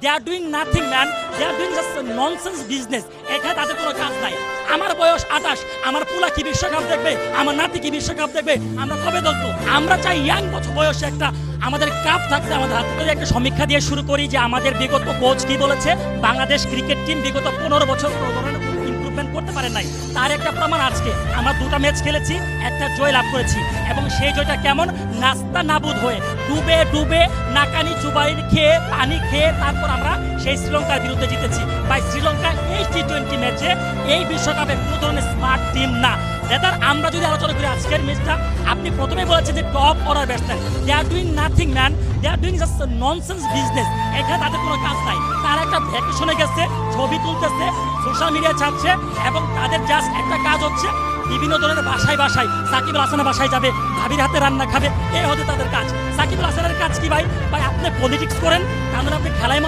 They are doing nothing man, they are doing just nonsense business. এখানে তাদের কোনো কাজ নাই। আমার বয়স 28, আমার পুলা কি বিশ্বকাপ দেখবে, আমার নাতি কি বিশ্বকাপ দেখবে, আমরা কবে দেখবো? আমরা চাই ইয়াং বয়সে একটা আমাদের কাপ থাকতে আমাদের হাতে। করে একটা সমীক্ষা দিয়ে শুরু করি যে আমাদের বিগত কোচ কি বলেছে। বাংলাদেশ ক্রিকেট টিম বিগত 15 বছর ইমপ্রুভমেন্ট করতে পারে নাই। তার একটা প্রমাণ আজকে আমরা 2টা ম্যাচ খেলেছি, একটা জয় লাভ করেছি, এবং সেই জয়টা কেমন নাস্তা নাবুদ হয়ে ডুবে ডুবে নাকানি চুবাই খেয়ে পানি খেয়ে তারপর আমরা সেই শ্রীলঙ্কার বিরুদ্ধে জিতেছি। ভাই শ্রীলঙ্কা এই টি20 ম্যাচে এই বিশ্বকাপে কোনো ধরনের স্মার্ট টিম না। দাদা আমরা যদি আলোচনা করি আজকের ম্যাচটা, আপনি প্রথমেই বলেছেন যে top order batsman, they are doing nothing man, they are doing just nonsense business. এখানে তাদের কোনো কাজ নাই। তারা একটা ভ্যাকেশনে গেছে, ছবি তুলতেছে, সোশ্যাল মিডিয়া ছাড়ছে, এবং তাদের জাস্ট একটা কাজ হচ্ছে বিভিন্ন ধরনের বাসায় সাকিব আল হাসানের বাসায় যাবে, ভাবির হাতে রান্না খাবে, এই হতে তাদের কাজ। সাকিব আল হাসানের কাজ কি ভাই? ভাই আপনি পলিটিক্স করেন, তার মানে আপনি খেলায়